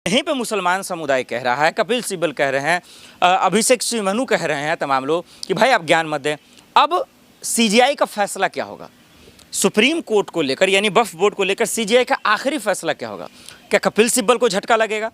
यहीं पे मुसलमान समुदाय कह रहा है, कपिल सिब्बल कह रहे हैं, अभिषेक मनु कह रहे हैं, तमाम लोग कि भाई आप ज्ञान मत दें। अब सीजीआई का फैसला क्या होगा सुप्रीम कोर्ट को लेकर, यानी वक्फ बोर्ड को लेकर सीजीआई का आखिरी फैसला क्या होगा? क्या कपिल सिब्बल को झटका लगेगा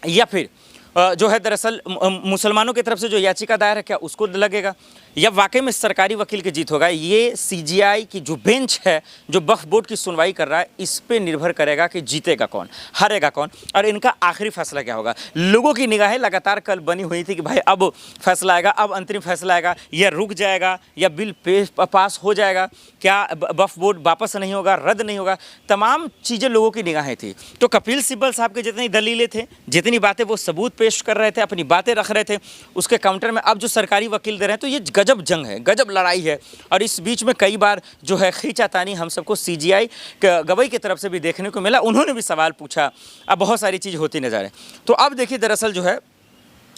या फिर जो है दरअसल मुसलमानों की तरफ से जो याचिका दायर है क्या उसको लगेगा, या वाकई में सरकारी वकील की जीत होगा? ये सीजीआई की जो बेंच है जो वक्फ बोर्ड की सुनवाई कर रहा है, इस पे निर्भर करेगा कि जीतेगा कौन, हारेगा कौन, और इनका आखिरी फैसला क्या होगा। लोगों की निगाहें लगातार कल बनी हुई थी कि भाई अब फैसला आएगा, अब अंतरिम फैसला आएगा, या रुक जाएगा, या बिल पास हो जाएगा, क्या वक्फ बोर्ड वापस नहीं होगा, रद्द नहीं होगा, तमाम चीज़ें लोगों की निगाहें थी। तो कपिल सिब्बल साहब के जितनी दलीलें थे, जितनी बातें वो सबूत पेश कर रहे थे, अपनी बातें रख रहे थे, उसके काउंटर में अब जो सरकारी वकील दे रहे हैं, तो ये गजब जंग है, गजब लड़ाई है। और इस बीच में कई बार जो है खींचातानी हम सबको सीजीआई गवाही की तरफ से भी देखने को मिला, उन्होंने भी सवाल पूछा, अब बहुत सारी चीज़ होती नजर है। तो अब देखिए दरअसल जो है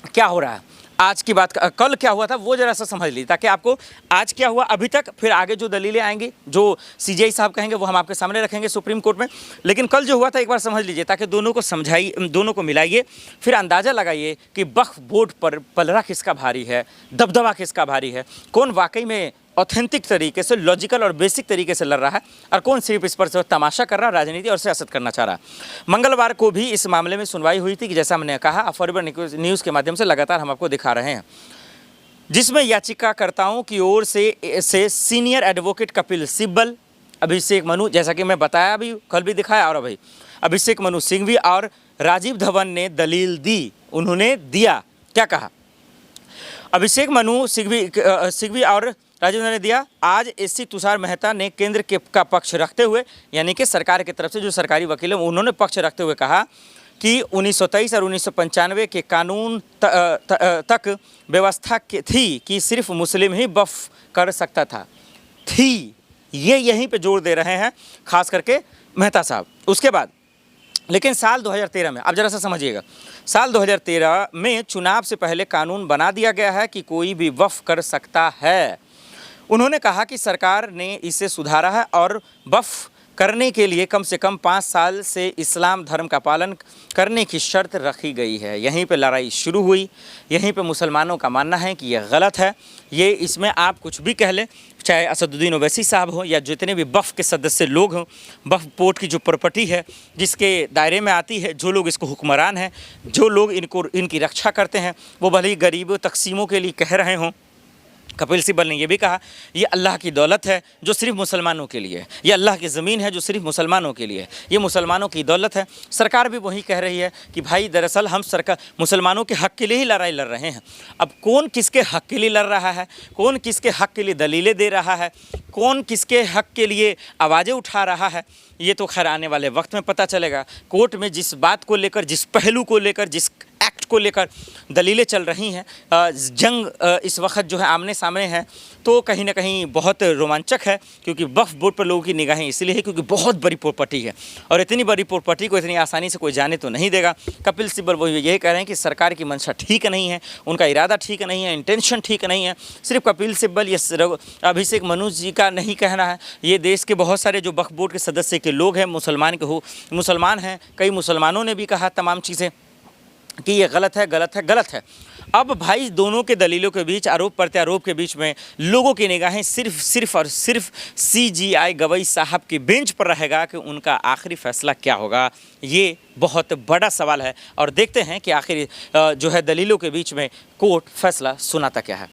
क्या हो रहा है, आज की बात कल क्या हुआ था वो जरा सा समझ लीजिए, ताकि आपको आज क्या हुआ अभी तक, फिर आगे जो दलीलें आएंगी, जो सीजीआई साहब कहेंगे वो हम आपके सामने रखेंगे सुप्रीम कोर्ट में। लेकिन कल जो हुआ था एक बार समझ लीजिए, ताकि दोनों को समझाइए, दोनों को मिलाइए, फिर अंदाज़ा लगाइए कि वक्फ बोर्ड पर पलड़ा किसका भारी है, दबदबा किसका भारी है, कौन वाकई में ऑथेंटिक तरीके से, लॉजिकल और बेसिक तरीके से लड़ रहा है, और कौन सिर्फ इस पर से तमाशा कर रहा है, राजनीति और सियासत करना चाह रहा है। मंगलवार को भी इस मामले में सुनवाई हुई थी कि जैसा हमने कहा फॉरवर्ड न्यूज़ के माध्यम से लगातार हम आपको दिखा रहे हैं, जिसमें याचिकाकर्ताओं की ओर से सीनियर एडवोकेट कपिल सिब्बल, अभिषेक मनु, जैसा कि मैं बताया अभी, कल भी दिखाया, और अभी अभिषेक मनु सिंघवी और राजीव धवन ने दलील दी। उन्होंने दिया, क्या कहा? अभिषेक मनु सिंघवी और राजीव ने दिया, आज एससी तुषार मेहता ने केंद्र का पक्ष रखते हुए, यानी कि सरकार की तरफ से जो सरकारी वकील है उन्होंने पक्ष रखते हुए कहा कि 1923 और 1995 के कानून तक व्यवस्था थी कि सिर्फ मुस्लिम ही वक्फ कर सकता था, थी, ये यहीं पे जोर दे रहे हैं खास करके मेहता साहब। उसके बाद लेकिन साल 2013 में, अब जरा सा समझिएगा, साल 2013 में चुनाव से पहले कानून बना दिया गया है कि कोई भी वक्फ कर सकता है। उन्होंने कहा कि सरकार ने इसे सुधारा है और वक्फ करने के लिए कम से कम 5 साल से इस्लाम धर्म का पालन करने की शर्त रखी गई है। यहीं पे लड़ाई शुरू हुई, यहीं पे मुसलमानों का मानना है कि यह गलत है। ये इसमें आप कुछ भी कह लें, चाहे असदुद्दीन ओवैसी साहब हो या जितने भी वक्फ के सदस्य लोग हों, वक्फ बोर्ड की जो प्रॉपर्टी है जिसके दायरे में आती है, जो लोग इसको हुक्मरान हैं, जो लोग इनकी रक्षा करते हैं, वो भले ही गरीब तकसीमों के लिए कह रहे हों। कपिल सिब्बल ने यह भी कहा, ये अल्लाह की दौलत है जो सिर्फ मुसलमानों के लिए है, ये अल्लाह की ज़मीन है जो सिर्फ मुसलमानों के लिए है, ये मुसलमानों की दौलत है। सरकार भी वही कह रही है कि भाई दरअसल हम सरकार मुसलमानों के हक़ के लिए ही लड़ाई लड़ रहे हैं। अब कौन किसके हक़ के लिए लड़ रहा है, कौन किसके हक़ के लिए दलीलें दे रहा है, कौन किसके हक़ के लिए आवाज़ें उठा रहा है, ये तो खैर आने वाले वक्त में पता चलेगा। कोर्ट में जिस बात को लेकर, जिस पहलू को लेकर, जिस एक्ट को लेकर दलीलें चल रही हैं, जंग इस वक्त जो है आमने सामने है, तो कहीं ना कहीं बहुत रोमांचक है, क्योंकि वक्फ बोर्ड पर लोगों की निगाहें इसलिए है क्योंकि बहुत बड़ी प्रॉपर्टी है, और इतनी बड़ी प्रॉपर्टी को इतनी आसानी से कोई जाने तो नहीं देगा। कपिल सिब्बल वो यही कह रहे हैं कि सरकार की मंशा ठीक नहीं है, उनका इरादा ठीक नहीं है, इंटेंशन ठीक नहीं है। सिर्फ कपिल सिब्बल या अभिषेक मनु जी का नहीं कहना है, ये देश के बहुत सारे जो वक्फ बोर्ड के सदस्य के लोग हैं, मुसलमान हैं, कई मुसलमानों ने भी कहा तमाम चीज़ें कि ये गलत है, गलत है, गलत है। अब भाई दोनों के दलीलों के बीच, आरोप प्रत्यारोप के बीच में लोगों की निगाहें सिर्फ और सिर्फ सीजीआई गवाई साहब की बेंच पर रहेगा कि उनका आखिरी फैसला क्या होगा। ये बहुत बड़ा सवाल है, और देखते हैं कि आखिर जो है दलीलों के बीच में कोर्ट फैसला सुनाता क्या है।